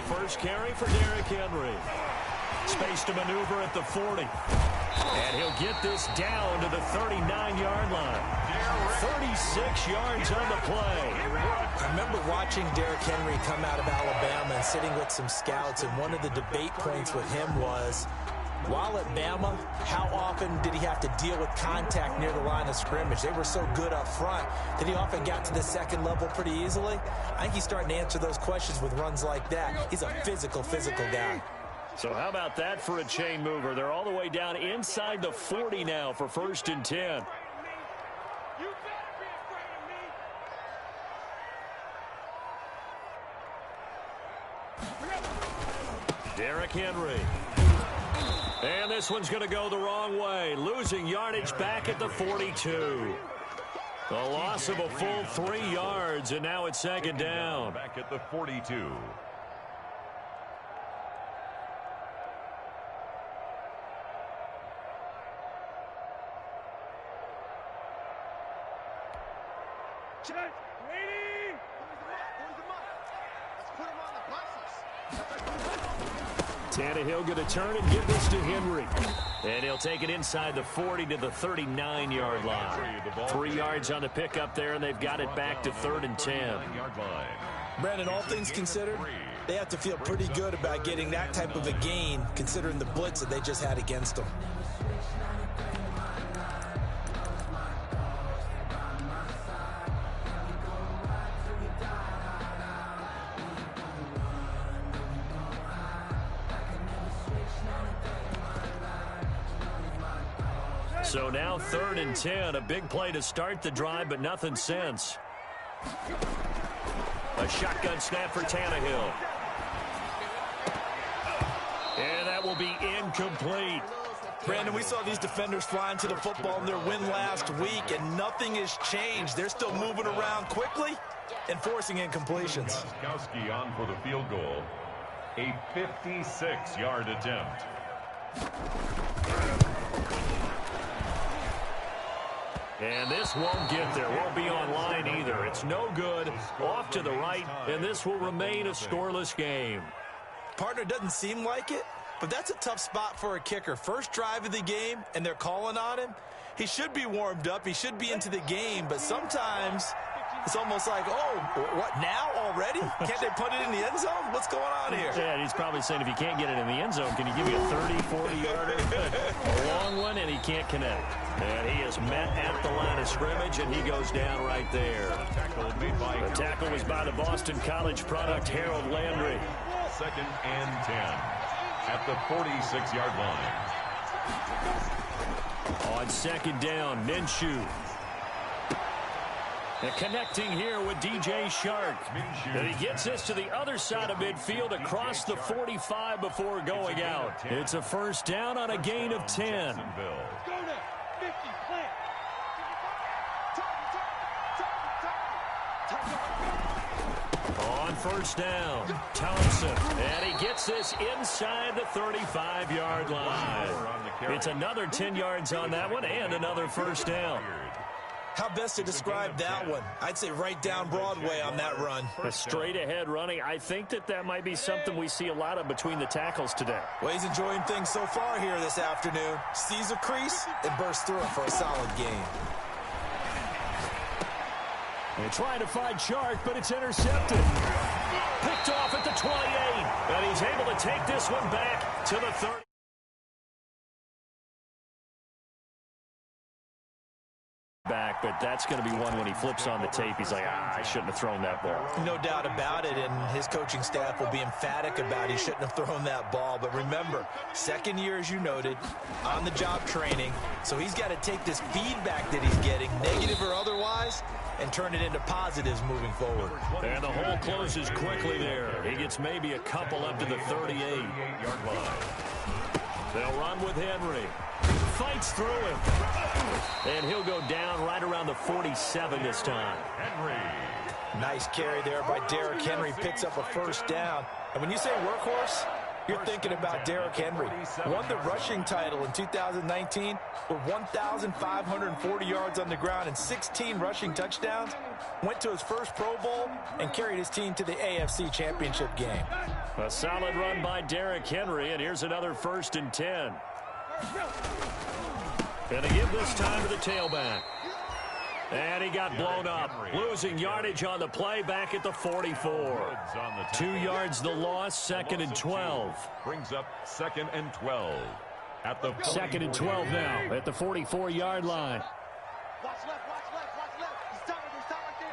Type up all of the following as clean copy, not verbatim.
first carry for Derrick Henry. Space to maneuver at the 40. And he'll get this down to the 39-yard line. 36 yards on the play. I remember watching Derrick Henry come out of Alabama and sitting with some scouts, and one of the debate points with him was, while at Bama, how often did he have to deal with contact near the line of scrimmage? They were so good up front that he often got to the second level pretty easily. I think he's starting to answer those questions with runs like that. He's a physical guy. So how about that for a chain mover? They're all the way down inside the 40 now for 1st and 10. Derrick Henry. And this one's going to go the wrong way. Losing yardage back at the 42. The loss of a full 3 yards, and now it's 2nd down. Back at the 42. Tannehill going to turn and give this to Henry. And he'll take it inside the 40 to the 39-yard line. 3 yards on the pickup there, and they've got it back to 3rd and 10. Brandon, all things considered, they have to feel pretty good about getting that type of a gain, considering the blitz that they just had against them. So now 3rd and 10, a big play to start the drive, but nothing since. A shotgun snap for Tannehill. And that will be incomplete. Brandon, we saw these defenders flying to the football in their win last week, and nothing has changed. They're still moving around quickly and forcing incompletions. Gostkowski on for the field goal. A 56-yard attempt. And this won't get there. Won't be online either. It's no good. Off to the right, and this will remain a scoreless game. Partner, doesn't seem like it, but that's a tough spot for a kicker. First drive of the game, and they're calling on him. He should be warmed up. He should be into the game, but sometimes it's almost like, oh, what, now already? Can't they put it in the end zone? What's going on here? Yeah, and he's probably saying, if you can't get it in the end zone, can you give me a 30, 40-yarder? A long one, and he can't connect. And he is met at the line of scrimmage, and he goes down right there. The tackle was by the Boston College product, Harold Landry. 2nd and 10 at the 46-yard line. On 2nd down, Minshew. And connecting here with DJ Shark. And he gets this to the other side of midfield across the 45 before going out. It's a 1st down on a gain of 10. On 1st down, Thompson. And he gets this inside the 35-yard line. It's another 10 yards on that one and another 1st down. How best to describe that one? I'd say right down Broadway on that run. A straight-ahead running. I think that might be something we see a lot of between the tackles today. Well, he's enjoying things so far here this afternoon. Sees a crease and bursts through it for a solid gain. They're trying to find Shark, but it's intercepted. Picked off at the 28. And he's able to take this one back to the 30. Back, but that's going to be one when he flips on the tape. He's like, I shouldn't have thrown that ball. No doubt about it, and his coaching staff will be emphatic about he shouldn't have thrown that ball. But remember, 2nd year, as you noted, on-the-job training, so he's got to take this feedback that he's getting, negative or otherwise, and turn it into positives moving forward. And the hole closes quickly there. He gets maybe a couple up to the 38-yard line. They'll run with Henry. Fights through him. And he'll go down right around the 47 this time. Henry. Nice carry there by Derrick Henry. Picks up a 1st down. And when you say workhorse, you're thinking about Derrick Henry. Won the rushing title in 2019 with 1,540 yards on the ground and 16 rushing touchdowns. went to his first Pro Bowl, and carried his team to the AFC Championship game. A solid run by Derrick Henry, and here's another 1st and 10. Gonna give this time to the tailback. And he got blown up, losing yardage on the play back at the 44. 2 yards the loss, 2nd and 12. Brings up 2nd and 12. At the 2nd and 12 now at the 44-yard line. Watch left, watch left, watch left. He's top right there.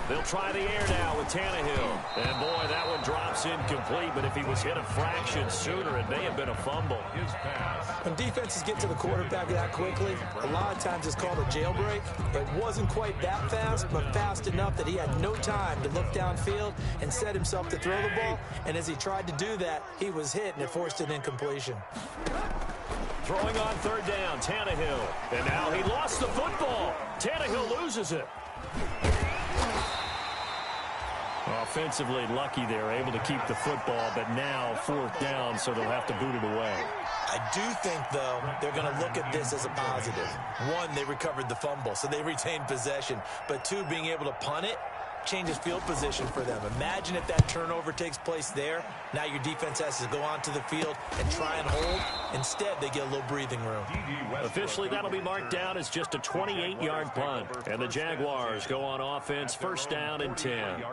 They'll try the air now with Tannehill. And, boy, that one drops incomplete. But if he was hit a fraction sooner, it may have been a fumble. His pass. When defenses get to the quarterback that quickly, a lot of times it's called a jailbreak. It wasn't quite that fast, but fast enough that he had no time to look downfield and set himself to throw the ball. And as he tried to do that, he was hit, and it forced an incompletion. Throwing on 3rd down, Tannehill. And now he lost the football. Tannehill loses it. Offensively lucky they're able to keep the football, but now 4th down, so they'll have to boot it away. I do think, though, they're going to look at this as a positive. 1, they recovered the fumble, so they retained possession. But 2, being able to punt it changes field position for them. Imagine if that turnover takes place there. Now your defense has to go onto the field and try and hold. Instead, they get a little breathing room. Officially, that'll be marked down as just a 28-yard punt. And the Jaguars go on offense, 1st down and 10.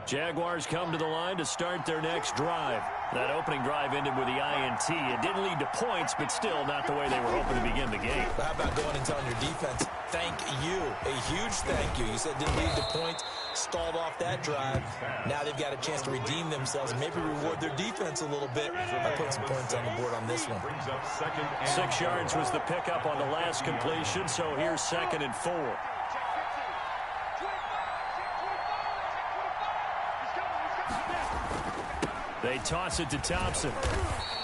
Jaguars come to the line to start their next drive. That opening drive ended with the INT. It didn't lead to points, but still not the way they were hoping to begin the game. But how about going and telling your defense, thank you, a huge thank you. You said it didn't lead to points, stalled off that drive. Now they've got a chance to redeem themselves and maybe reward their defense a little bit by putting some points on the board on this one. 6 yards was the pickup on the last completion, so here's 2nd and 4. They toss it to Thompson.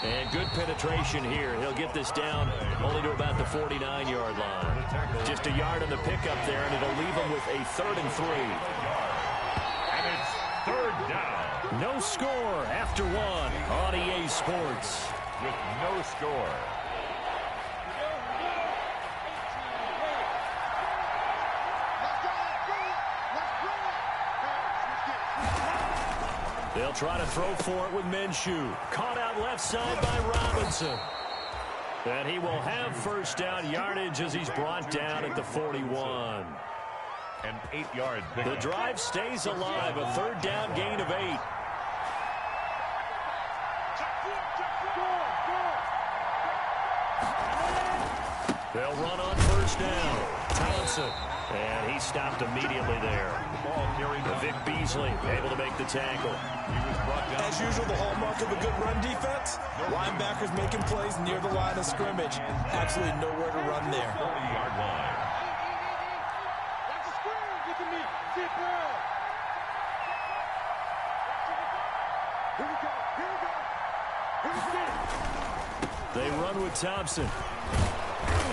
And good penetration here. He'll get this down only to about the 49-yard line. Just a yard on the pickup there, and it'll leave him with a 3rd and 3. And it's 3rd down. No score after 1 on EA Sports. With no score. They'll try to throw for it with Minshew. Caught out left side by Robinson. And he will have 1st down yardage as he's brought down at the 41. An 8-yard pick. The drive stays alive. A 3rd down gain of 8. They'll run on 1st down. Thompson. And he stopped immediately there. Vic Beasley able to make the tackle. As usual, the hallmark of a good run defense, linebackers making plays near the line of scrimmage. Absolutely nowhere to run there. 40-yard line. They run with Thompson.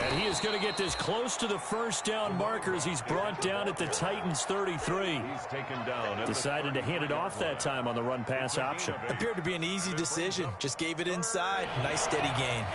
And he is going to get this close to the 1st down marker as he's brought down at the Titans 33. He's taken down. Decided to hand it off that time on the run-pass option. Appeared to be an easy decision. Just gave it inside. Nice steady gain.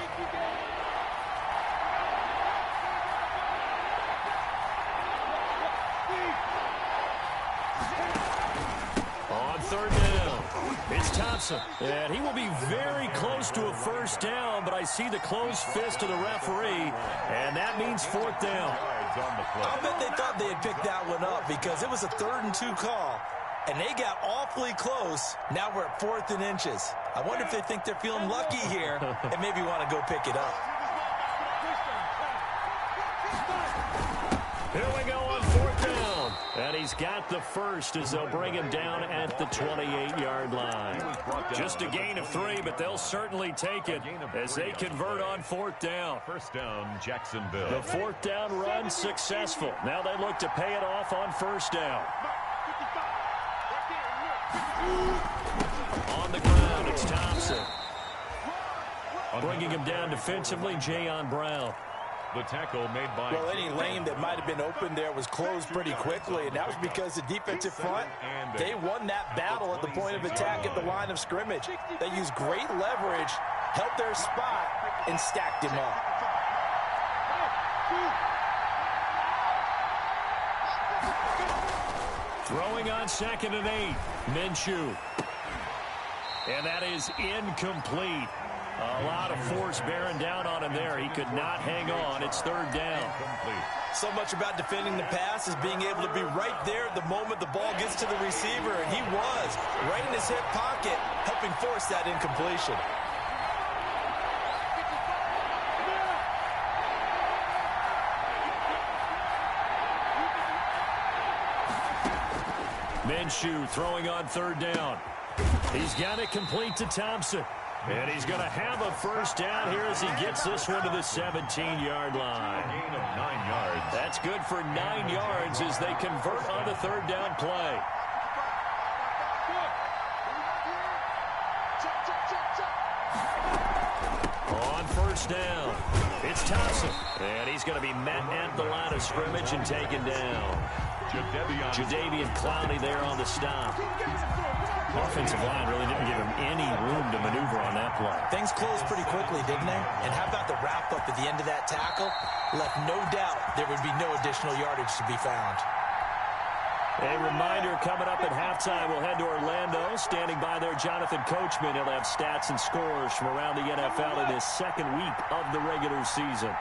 On 3rd down, it's Thompson. And he will be very close to a 1st down, but I see the closed fist of the referee, and that means 4th down. I'll bet they thought they had picked that one up because it was a 3rd and 2 call, and they got awfully close. Now we're at 4th and inches. I wonder if they think they're feeling lucky here and maybe want to go pick it up. Here we go on 4th down. And he's got the 1st as they'll bring him down at the 28-yard line. Just a gain of 3, but they'll certainly take it as they convert on 4th down. 1st down, Jacksonville. The 4th down run successful. Now they look to pay it off on 1st down. On the ground, it's Thompson. Bringing him down defensively, Jayon Brown. The tackle made by... Well, any lane that might have been open there was closed pretty quickly, and that was because the defensive front, they won that battle at the point of attack at the line of scrimmage. They used great leverage, held their spot, and stacked him up. Throwing on 2nd and 8. Minshew. And that is incomplete. A lot of force bearing down on him there. He could not hang on. It's 3rd down. So much about defending the pass is being able to be right there the moment the ball gets to the receiver, and he was right in his hip pocket, helping force that incompletion. Minshew throwing on 3rd down. He's got it complete to Thompson. And he's going to have a 1st down here as he gets this one to the 17-yard line. A gain of 9 yards. That's good for 9 yards as they convert on the 3rd down play. On 1st down, it's Thompson. And he's going to be met at the line of scrimmage and taken down. Jadeveon Clowney there on the stop. Offensive line really didn't give him any room to maneuver on that play. Things closed pretty quickly, didn't they? And how about the wrap-up at the end of that tackle? Left no doubt there would be no additional yardage to be found. A reminder coming up at halftime, we'll head to Orlando. Standing by there, Jonathan Coachman. He'll have stats and scores from around the NFL in his 2nd week of the regular season.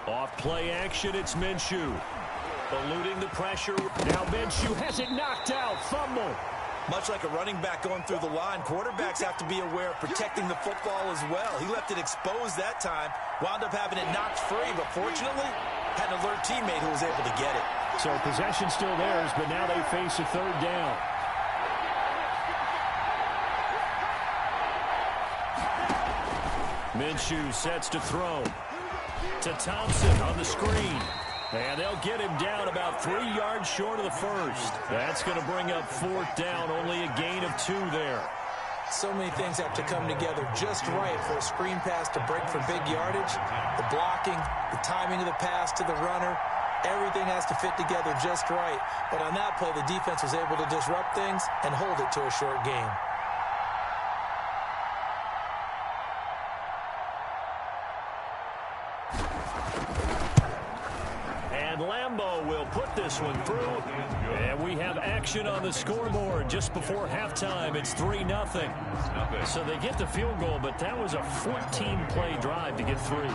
Off play action, it's Minshew. Eluding the pressure. Now Minshew has it knocked out. Fumble. Much like a running back going through the line, quarterbacks have to be aware of protecting the football as well. He left it exposed that time, wound up having it knocked free, but fortunately, had an alert teammate who was able to get it. So possession still theirs, but now they face a 3rd down. Minshew sets to throw. To Thompson on the screen. And they'll get him down about 3 yards short of the 1st. That's going to bring up 4th down, only a gain of 2 there. So many things have to come together just right for a screen pass to break for big yardage. The blocking, the timing of the pass to the runner, everything has to fit together just right. But on that play, the defense was able to disrupt things and hold it to a short game. And Lambeau will put this one through. And we have action on the scoreboard just before halftime. It's 3-0. So they get the field goal, but that was a 14-play drive to get 3. You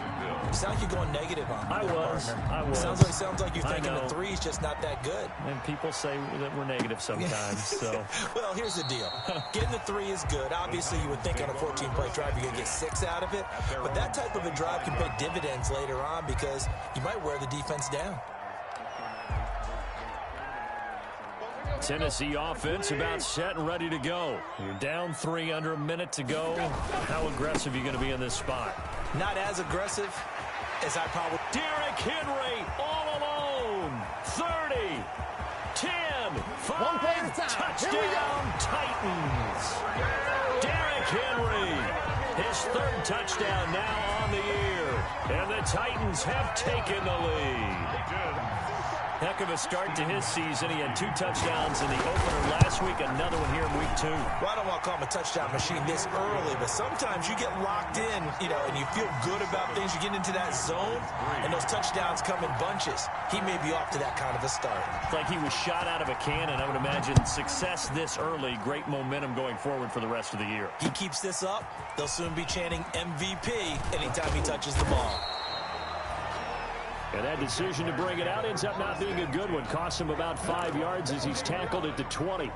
sound like you're going negative on me. I was. Sounds like you're thinking the 3's just not that good. And people say that we're negative sometimes. So, well, here's the deal. Getting the 3 is good. Obviously, you would think on a 14-play drive you're going to get 6 out of it. But that type of a drive can pay dividends later on because you might wear the defense down. Tennessee offense about set and ready to go. You're down 3 under a minute to go. How aggressive are you going to be in this spot? Not as aggressive as I probably... Derrick Henry all alone. 30, 10, 5, touchdown Titans. Derrick Henry, his 3rd touchdown now on the year. And the Titans have taken the lead. Heck of a start to his season. He had 2 touchdowns in the opener last week, another one here in week 2. Well, I don't want to call him a touchdown machine this early, but sometimes you get locked in, and you feel good about things. You get into that zone, and those touchdowns come in bunches. He may be off to that kind of a start. It's like he was shot out of a cannon. I would imagine success this early, great momentum going forward for the rest of the year. He keeps this up, they'll soon be chanting MVP anytime he touches the ball. And that decision to bring it out ends up not being a good one. Costs him about 5 yards as he's tackled at the 20.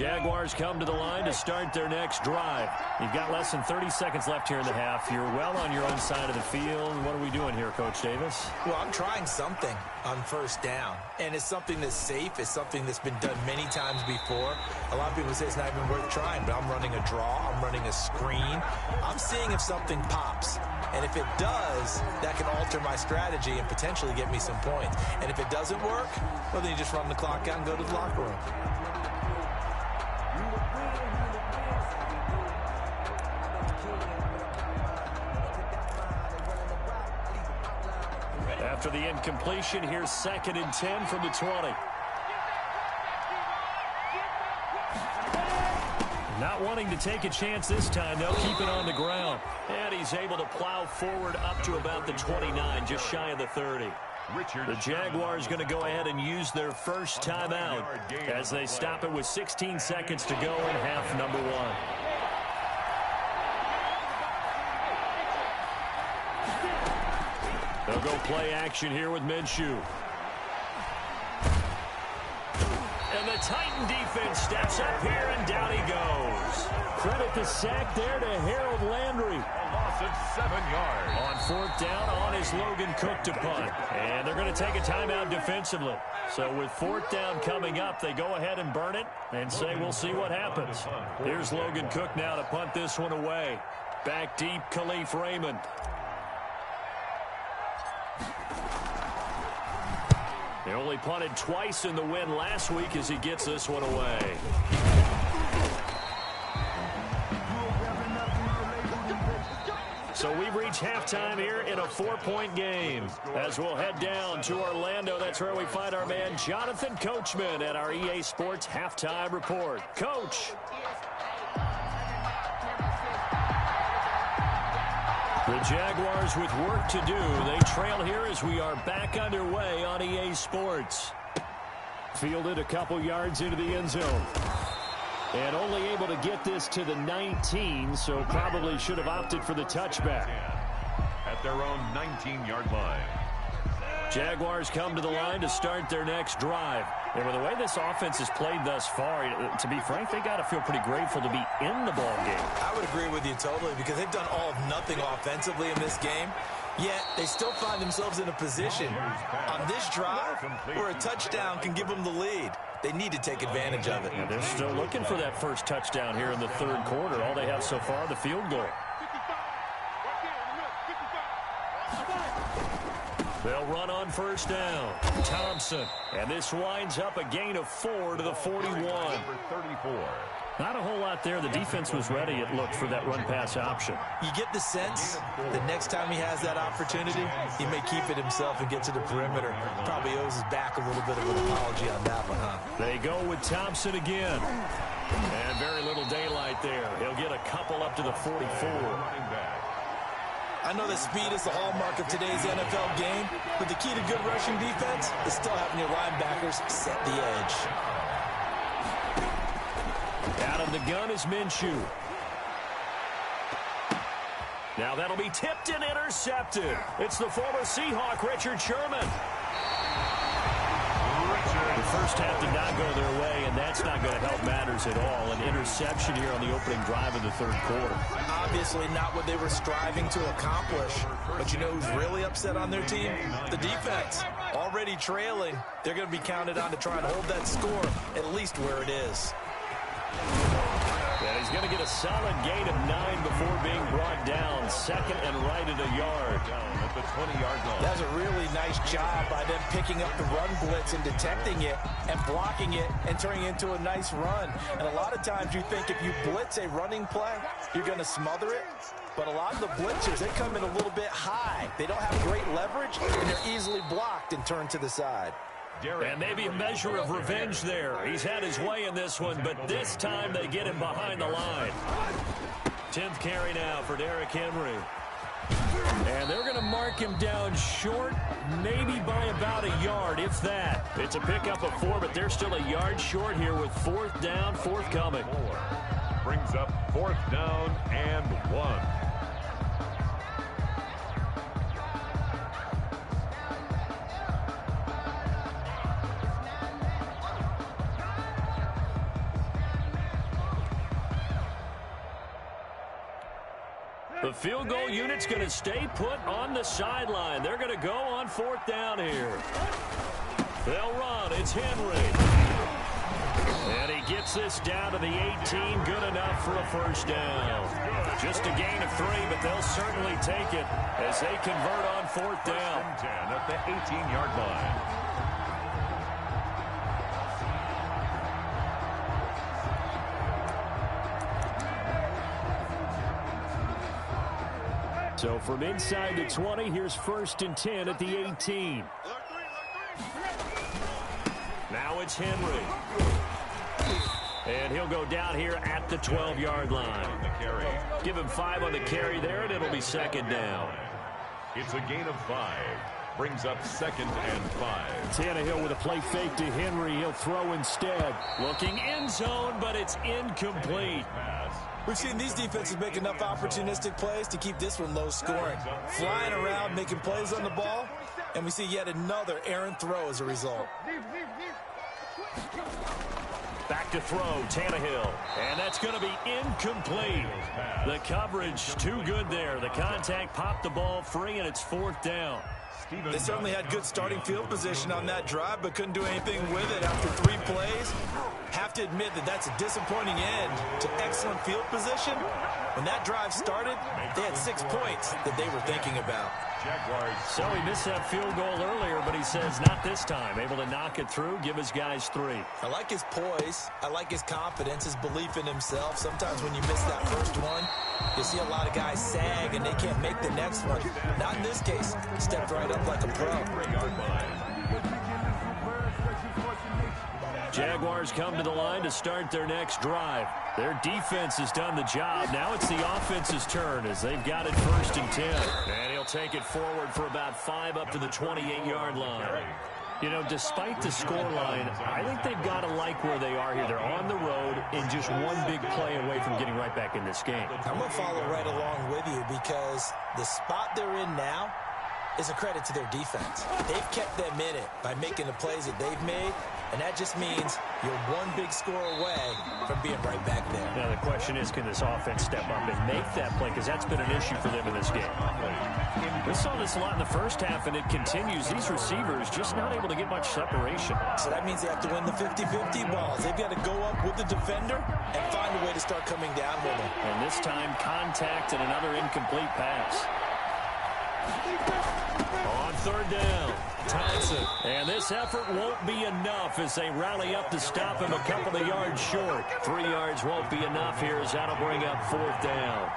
Jaguars come to the line to start their next drive. You've got less than 30 seconds left here in the half. You're well on your own side of the field. What are we doing here, Coach Davis? Well, I'm trying something on first down, and it's something that's safe. It's something that's been done many times before. A lot of people say it's not even worth trying, but I'm running a draw. I'm running a screen. I'm seeing if something pops, and if it does, that can alter my strategy and potentially get me some points. And if it doesn't work, well, then you just run the clock out and go to the locker room. After the incompletion, here's 2nd and 10 from the 20. Not wanting to take a chance this time, they'll keep it on the ground. And he's able to plow forward up to about the 29, just shy of the 30. The Jaguars going to go ahead and use their first timeout as they stop it with 16 seconds to go in half number 1. They'll go play action here with Minshew. And the Titan defense steps up here, and down he goes. Credit the sack there to Harold Landry. A loss of 7 yards. On 4th down, on is Logan Cook to punt. And they're going to take a timeout defensively. So with 4th down coming up, they go ahead and burn it and say we'll see what happens. Here's Logan Cook now to punt this one away. Back deep, Khalif Raymond. They only punted twice in the win last week as he gets this one away. So we've reached halftime here in a 4-point game. As we'll head down to Orlando, that's where we find our man Jonathan Coachman at our EA Sports Halftime Report. Coach. The Jaguars with work to do. They trail here as we are back underway on EA Sports. Fielded a couple yards into the end zone. And only able to get this to the 19, so probably should have opted for the touchback. At their own 19-yard line. Jaguars come to the line to start their next drive. And with the way this offense has played thus far, to be frank, they got to feel pretty grateful to be in the ball game. I would agree with you totally because they've done all of nothing offensively in this game. Yet they still find themselves in a position on this drive where a touchdown can give them the lead. They need to take advantage of it. And they're still looking for that first touchdown here in the 3rd quarter. All they have so far, the field goal. They'll run on 1st down. Thompson. And this winds up a gain of 4 to the 41. Number 34. Not a whole lot there. The defense was ready, it looked, for that run-pass option. You get the sense that next time he has that opportunity, he may keep it himself and get to the perimeter. Probably owes his back a little bit of an apology on that one, huh? They go with Thompson again. And very little daylight there. He'll get a couple up to the 44. I know that speed is the hallmark of today's NFL game, but the key to good rushing defense is still having your linebackers set the edge. Out of the gun is Minshew. Now that'll be tipped and intercepted. It's the former Seahawk, Richard Sherman. The first half did not go their way, and that's not going to help matters at all. An interception here on the opening drive of the 3rd quarter. Obviously not what they were striving to accomplish. But you know who's really upset on their team? The defense. Already trailing, they're going to be counted on to try and hold that score at least where it is. And he's going to get a solid gain of 9 before being brought down. 2nd and right at a yard. At the 20-yard line. That was a really nice job by them picking up the run blitz and detecting it and blocking it and turning it into a nice run. And a lot of times you think if you blitz a running play, you're going to smother it. But a lot of the blitzers, they come in a little bit high. They don't have great leverage, and they're easily blocked and turned to the side. And maybe a measure of revenge there. He's had his way in this one, but this time they get him behind the line. 10th carry now for Derrick Henry. And they're going to mark him down short, maybe by about a yard, if that. It's a pickup of 4, but they're still a yard short here with 4th down, forthcoming. Brings up 4th down and 1. The field goal unit's going to stay put on the sideline. They're going to go on 4th down here. They'll run. It's Henry. And he gets this down to the 18. Good enough for a 1st down. Just a gain of 3, but they'll certainly take it as they convert on 4th down. 10 at the 18-yard line. So from inside the 20, here's 1st and 10 at the 18. Now it's Henry. And he'll go down here at the 12-yard line. Give him 5 on the carry there, and it'll be 2nd down. It's a gain of 5. Brings up 2nd and 5. Tannehill with a play fake to Henry. He'll throw instead. Looking end zone, but it's incomplete. We've seen these defenses make enough opportunistic plays to keep this one low scoring. Flying around, making plays on the ball, and we see yet another errant throw as a result. Back to throw, Tannehill. And that's going to be incomplete. The coverage too good there. The contact popped the ball free, and it's 4th down. They certainly had good starting field position on that drive, but couldn't do anything with it after 3 plays. Have to admit that that's a disappointing end to excellent field position. When that drive started, they had 6 points that they were thinking about. So he missed that field goal earlier, but he says not this time. Able to knock it through, give his guys 3. I like his poise. I like his confidence, his belief in himself. Sometimes when you miss that first one, you see a lot of guys sag and they can't make the next one. Not in this case. Stepped right up like a pro. Jaguars come to the line to start their next drive. Their defense has done the job. Now it's the offense's turn as they've got it 1st and 10. And he'll take it forward for about 5 up to the 28-yard line. You know, despite the scoreline, I think they've got to like where they are here. They're on the road and just one big play away from getting right back in this game. I'm going to follow right along with you because the spot they're in now is a credit to their defense. They've kept them in it by making the plays that they've made, and that just means you're one big score away from being right back there. Now the question is, can this offense step up and make that play? Because that's been an issue for them in this game. We saw this a lot in the first half, and it continues. These receivers just not able to get much separation. So that means they have to win the 50-50 balls. They've got to go up with the defender and find a way to start coming down with them. And this time, contact and another incomplete pass. On 3rd down, Thompson. And this effort won't be enough as they rally up to stop him a couple of yards short. 3 yards won't be enough here as that'll bring up 4th down.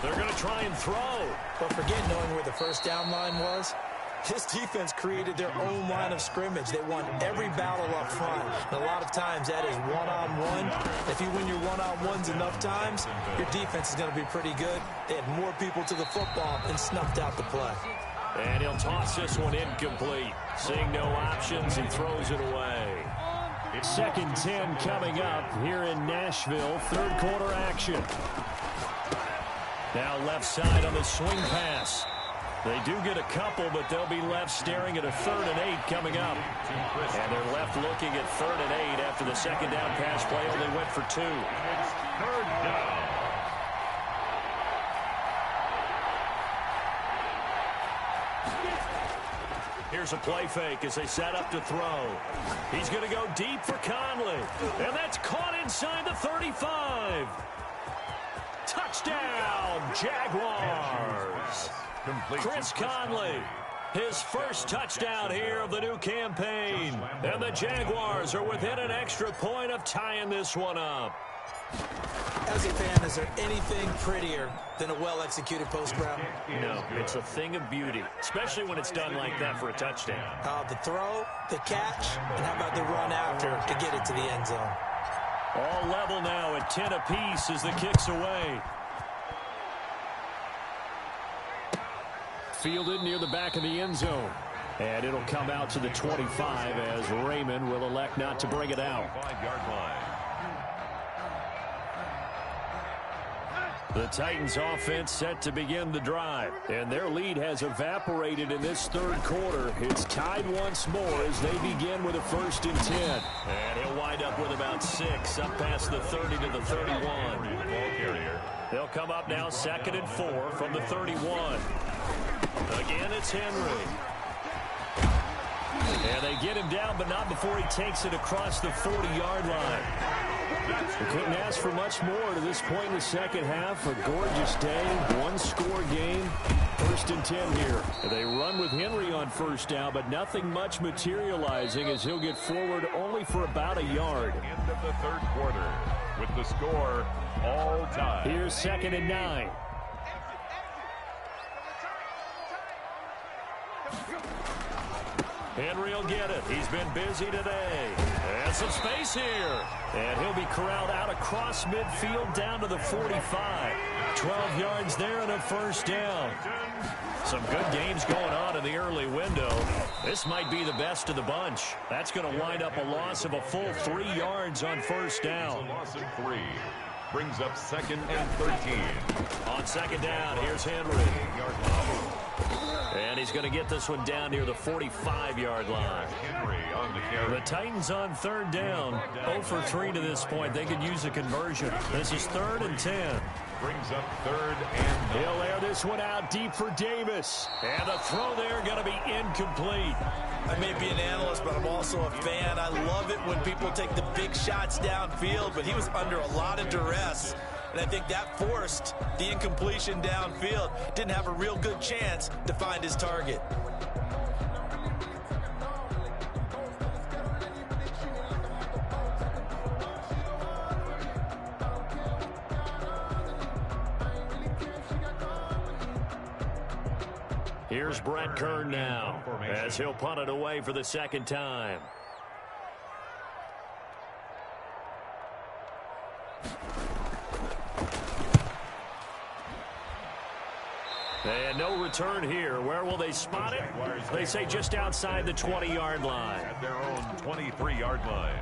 They're going to try and throw. But forget knowing where the 1st down line was. This defense created their own line of scrimmage. They won every battle up front. And a lot of times that is one-on-one. If you win your one-on-ones enough times, your defense is going to be pretty good. They had more people to the football and snuffed out the play. And he'll toss this one incomplete. Seeing no options, he throws it away. It's 2nd and 10 coming up here in Nashville. 3rd quarter action. Now left side on the swing pass. They do get a couple, but they'll be left staring at a 3rd and 8 coming up. And they're left looking at 3rd and 8 after the 2nd down pass play only went for 2. It's 3rd down. Here's a play fake as they set up to throw. He's going to go deep for Conley. And that's caught inside the 35. Touchdown, Jaguars. Chris Conley, his first touchdown here of the new campaign. And the Jaguars are within an extra point of tying this one up. As a fan, is there anything prettier than a well-executed post route? No, it's a thing of beauty, especially when it's done like that for a touchdown. The throw, the catch, and how about the run after to get it to the end zone? All level now at 10 apiece as the kick's away. Fielded near the back of the end zone. And it'll come out to the 25 as Raymond will elect not to bring it out. 5-yard line. The Titans offense set to begin the drive, and their lead has evaporated in this third quarter. It's tied once more as they begin with a 1st and 10. And he'll wind up with about 6 up past the 30 to the 31. They'll come up now 2nd and 4 from the 31. Again, it's Henry. And they get him down, but not before he takes it across the 40-yard line. We couldn't ask for much more to this point in the second half. A gorgeous day, one-score game. 1st and 10 here. They run with Henry on 1st down, but nothing much materializing as he'll get forward only for about a yard. End of the third quarter with the score all tied. Here's 2nd and 9. Henry will get it. He's been busy today. And some space here. And he'll be corralled out across midfield down to the 45. 12 yards there and a 1st down. Some good games going on in the early window. This might be the best of the bunch. That's going to wind up a loss of a full 3 yards on 1st down. A loss of 3. Brings up 2nd and 13. On 2nd down, here's Henry. And he's going to get this one down near the 45-yard line. Henry on the carry. The Titans on 3rd down. 0 for 3 to this point. They could use a conversion. This is 3rd and 10. Brings up 3rd and 9. He'll air this one out deep for Davis. And the throw there going to be incomplete. I may be an analyst, but I'm also a fan. I love it when people take the big shots downfield, but he was under a lot of duress. And I think that forced the incompletion downfield. Didn't have a real good chance to find his target. Here's Brett Kern now as he'll punt it away for the 2nd time. And no return here. Where will they spot it? They say just outside the 20-yard line. At their own 23-yard line.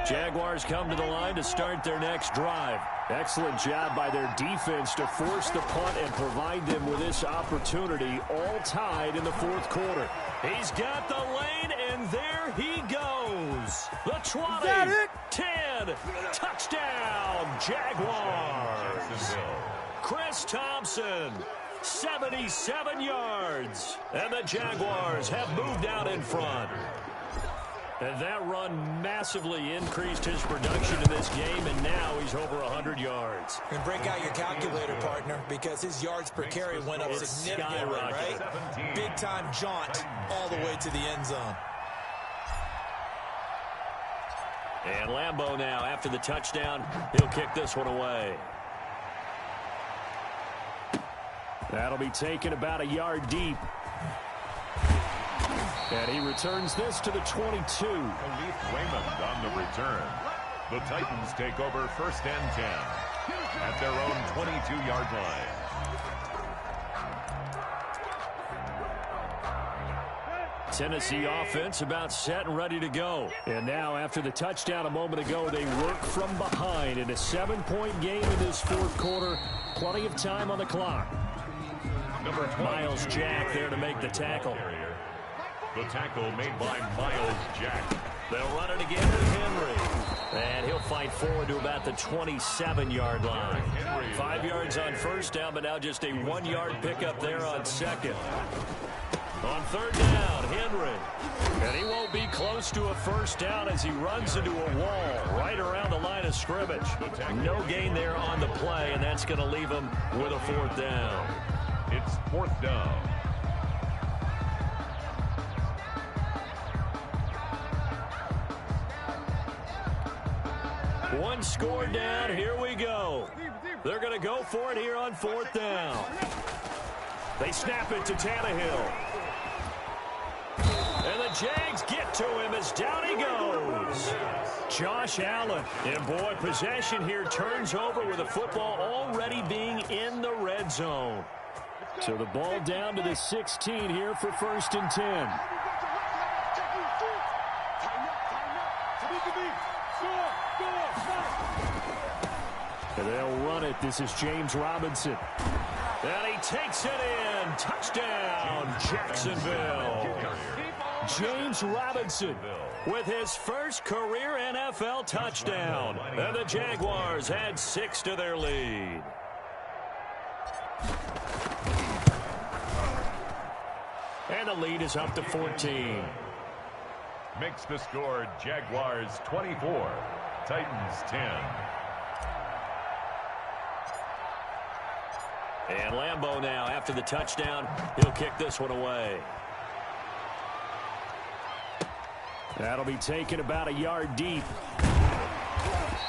Jaguars come to the line to start their next drive. Excellent job by their defense to force the punt and provide them with this opportunity, all tied in the 4th quarter. He's got the lane, and there he goes. The 20, 10, touchdown, Jaguars. Chris Thompson, 77 yards, and the Jaguars have moved out in front. And that run massively increased his production in this game, and now he's over 100 yards. And break out your calculator, partner, because his yards per carry went up significantly, right? Big-time jaunt all the way to the end zone. And Lambeau now, after the touchdown, he'll kick this one away. That'll be taken about a yard deep. And he returns this to the 22. Khalif Raymond on the return. The Titans take over 1st and 10 at their own 22-yard line. Tennessee offense about set and ready to go. And now, after the touchdown a moment ago, they work from behind in a 7-point game in this 4th quarter. Plenty of time on the clock. Number 20, Miles Jack there to make the tackle. The tackle made by Miles Jack. They'll run it again to Henry. And he'll fight forward to about the 27-yard line. 5 yards on 1st down, but now just a 1-yard pickup there on 2nd. On 3rd down, Henry. And he won't be close to a 1st down as he runs into a wall right around the line of scrimmage. No gain there on the play, and that's going to leave him with a 4th down. It's 4th down. One score down. Here we go. They're going to go for it here on 4th down. They snap it to Tannehill. And the Jags get to him as down he goes. Josh Allen. And, boy, possession here turns over with the football already being in the red zone. So the ball down to the 16 here for 1st and 10. And they'll run it. This is James Robinson. And he takes it in. Touchdown, Jacksonville. James Robinson with his first career NFL touchdown. And the Jaguars add 6 to their lead. And the lead is up to 14. Makes the score Jaguars 24, Titans 10. And Lambeau now, after the touchdown, he'll kick this one away. That'll be taken about a yard deep.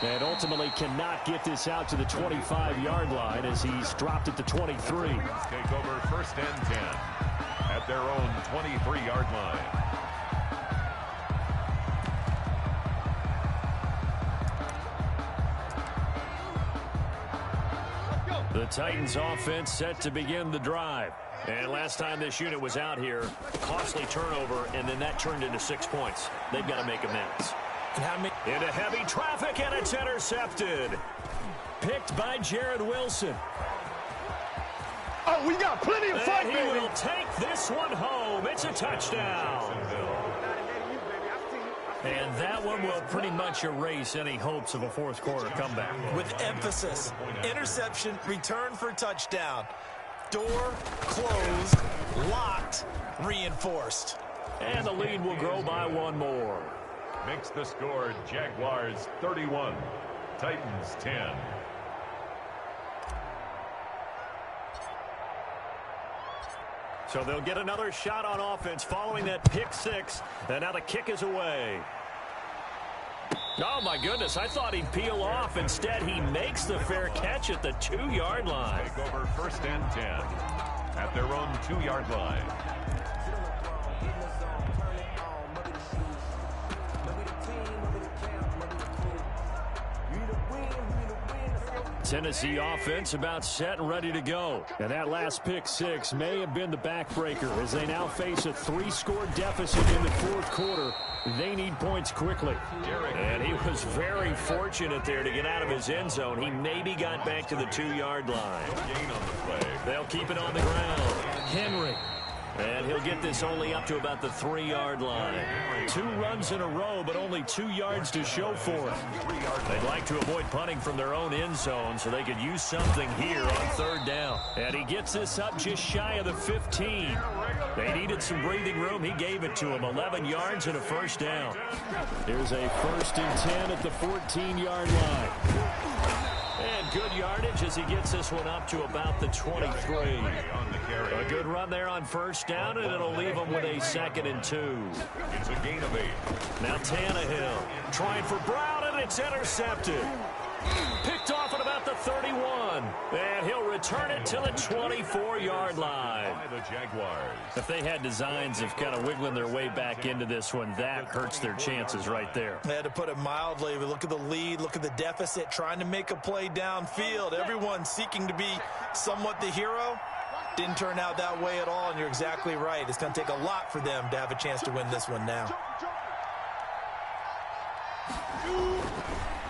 And ultimately cannot get this out to the 25-yard line as he's dropped at the 23. Take over 1st and 10 at their own 23-yard line. The Titans offense set to begin the drive. And last time this unit was out here, costly turnover, and then that turned into 6 points. They've got to make amends. Into heavy traffic, and it's intercepted. Picked by Jared Wilson. Oh, we got plenty of fight, baby. And he will take this one home. It's a touchdown. And that one will pretty much erase any hopes of a fourth quarter comeback. With emphasis, interception, return for touchdown. Door closed, locked, reinforced. And the lead will grow by 1 more. Makes the score Jaguars 31, Titans 10. So they'll get another shot on offense following that pick 6. And now the kick is away. Oh, my goodness. I thought he'd peel off. Instead, he makes the fair catch at the 2-yard line. Take over 1st and 10 at their own 2-yard line. Tennessee offense about set and ready to go. And that last pick 6 may have been the backbreaker as they now face a 3-score deficit in the fourth quarter. They need points quickly. And he was very fortunate there to get out of his end zone. He maybe got back to the 2-yard line. They'll keep it on the ground. Henry. And he'll get this only up to about the 3-yard line. 2 runs in a row, but only 2 yards to show for it. They'd like to avoid punting from their own end zone so they could use something here on 3rd down. And he gets this up just shy of the 15. They needed some breathing room. He gave it to him. 11 yards and a 1st down. Here's a 1st and 10 at the 14-yard line. And good yardage as he gets this one up to about the 23. A good run there on 1st down, and it'll leave him with a 2nd and 2. It's a gain of 8. Now Tannehill trying for Brown, and it's intercepted. Picked off at about the 31. And he'll return it to the 24-yard line. By the Jaguars. If they had designs of kind of wiggling their way back into this one, that hurts their chances right there. They had to put it mildly. But look at the lead, look at the deficit, trying to make a play downfield. Everyone seeking to be somewhat the hero. Didn't turn out that way at all, and you're exactly right. It's going to take a lot for them to have a chance to win this one now.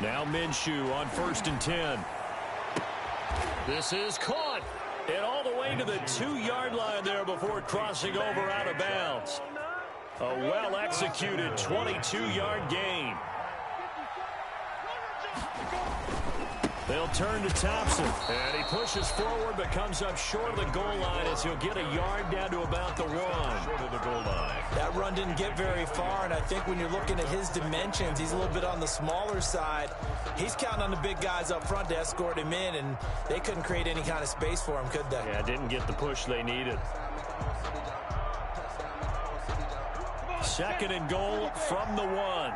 Now Minshew on 1st and 10. This is caught. And all the way to the 2-yard line there before crossing over out of bounds. A well-executed 22-yard gain. They'll turn to Thompson. And he pushes forward but comes up short of the goal line as he'll get a yard down to about the 1. Short of the goal line. That run didn't get very far, and I think when you're looking at his dimensions, he's a little bit on the smaller side. He's counting on the big guys up front to escort him in, and they couldn't create any kind of space for him, could they? Yeah, didn't get the push they needed. 2nd and goal from the 1.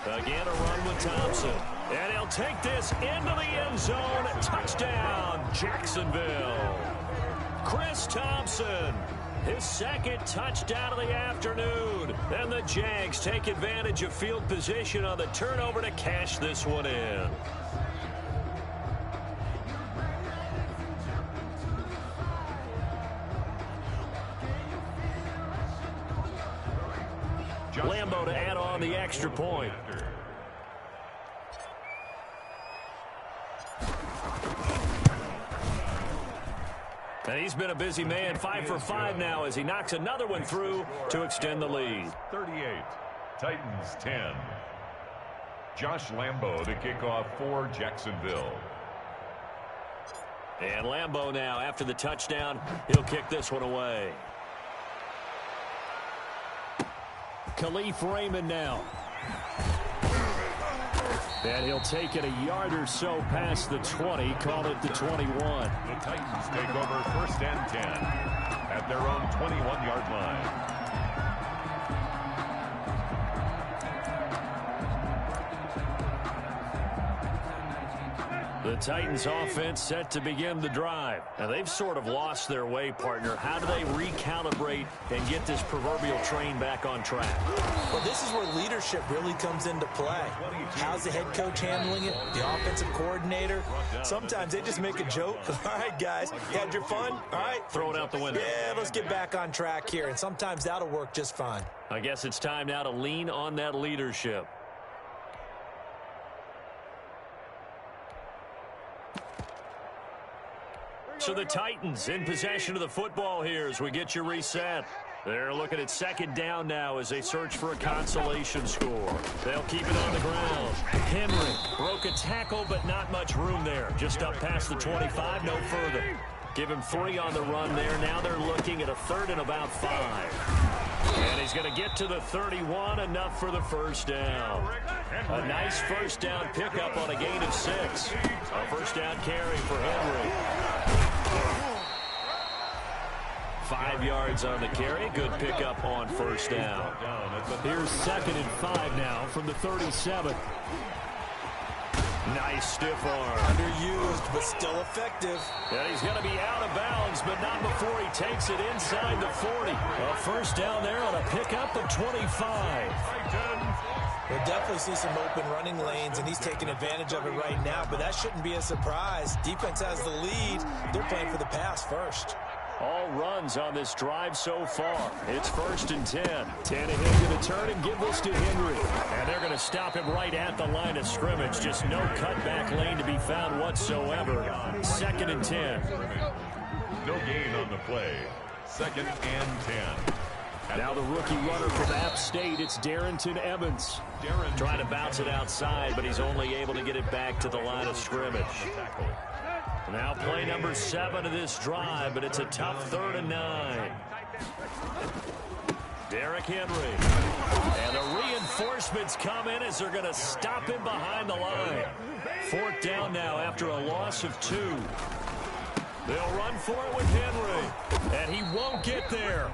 Again, a run with Thompson. And he'll take this into the end zone. Touchdown, Jacksonville. Chris Thompson his second touchdown of the afternoon. And the Jags take advantage of field position on the turnover to cash this one in. Lambo to add on the extra point. And he's been a busy man, 5 for 5 now as he knocks another one through to extend the lead. 38, Titans 10. Josh Lambo to kick off for Jacksonville. And Lambo now, after the touchdown, he'll kick this one away. Khalif Raymond now. And he'll take it a yard or so past the 20, call it the 21. The Titans take over 1st and 10 at their own 21-yard line. The Titans offense set to begin the drive. Now they've sort of lost their way, partner. How do they recalibrate and get this proverbial train back on track? Well, this is where leadership really comes into play. How's the head coach handling it? The offensive coordinator? Sometimes they just make a joke. All right, guys, you had your fun? All right. Throw it out the window. Yeah, let's get back on track here. And sometimes that'll work just fine. I guess it's time now to lean on that leadership. So the Titans in possession of the football here as we get you reset. They're looking at 2nd down now as they search for a consolation score. They'll keep it on the ground. Henry broke a tackle, but not much room there. Just up past the 25, no further. Give him 3 on the run there. Now they're looking at a 3rd and about 5. And he's going to get to the 31, enough for the 1st down. A nice 1st down pickup on a gain of 6. A 1st down carry for Henry. 5 yards on the carry. Good pickup on 1st down. Here's 2nd and 5 now from the 37. Nice stiff arm. Underused, but still effective. And he's going to be out of bounds, but not before he takes it inside the 40. A 1st down there on a pickup of 25. We'll definitely see some open running lanes, and he's taking advantage of it right now, but that shouldn't be a surprise. Defense has the lead. They're playing for the pass first. All runs on this drive so far. It's 1st and 10. Tannehill going to turn and give this to Henry. And they're going to stop him right at the line of scrimmage. Just no cutback lane to be found whatsoever. 2nd and 10. No gain on the play. 2nd and 10. Now the rookie runner from App State, it's Darrington Evans. Trying to bounce it outside, but he's only able to get it back to the line of scrimmage. Now play number 7 of this drive, but it's a tough 3rd and 9. Derrick Henry. And the reinforcements come in as they're going to stop him behind the line. 4th down now after a loss of 2. They'll run for it with Henry. And he won't get there.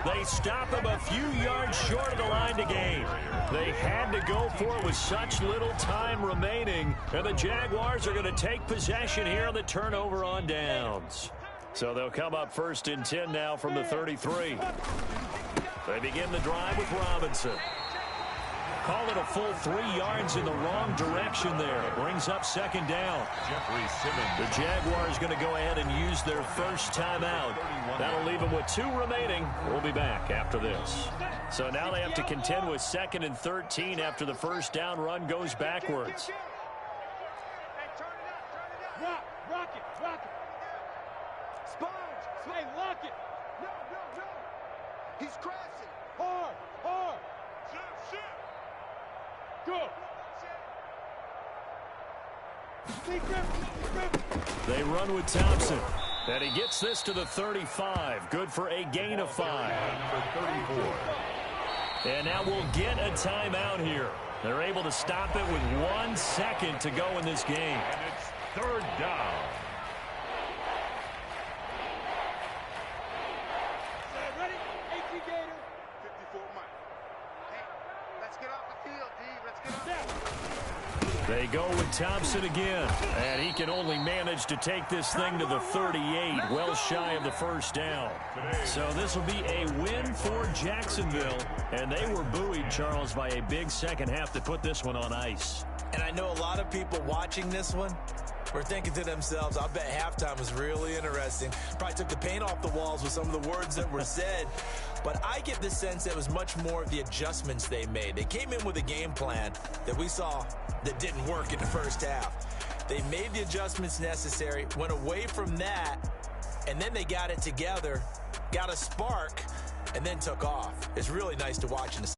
They stop him a few yards short of the line to gain. They had to go for it with such little time remaining. And the Jaguars are going to take possession here on the turnover on downs. So they'll come up 1st and 10 now from the 33. They begin the drive with Robinson. Call it a full 3 yards in the wrong direction there. Brings up 2nd down. The Jaguars going to go ahead and use their first timeout. That'll leave them with 2 remaining. We'll be back after this. So now they have to contend with 2nd and 13 after the 1st down run goes backwards. Rock it. Sponge. Slay, lock it. No. He's crashing. Hard. Shit. Go. They run with Thompson. And he gets this to the 35. Good for a gain of 5. And now we'll get a timeout here. They're able to stop it with 1 second to go in this game. And it's 3rd down. Ready? 18 Gator. 54 Mike. Hey, let's get off the field, D. Let's get off. They go with Thompson again, and he can only manage to take this thing to the 38, well shy of the first down. So this will be a win for Jacksonville, and they were buoyed, Charles, by a big second half to put this one on ice. And I know a lot of people watching this one were thinking to themselves, I bet halftime was really interesting. Probably took the paint off the walls with some of the words that were said. But I get the sense that it was much more of the adjustments they made. They came in with a game plan that we saw that didn't work in the first half. They made the adjustments necessary, went away from that, and then they got it together, got a spark, and then took off. It's really nice to watch in the second.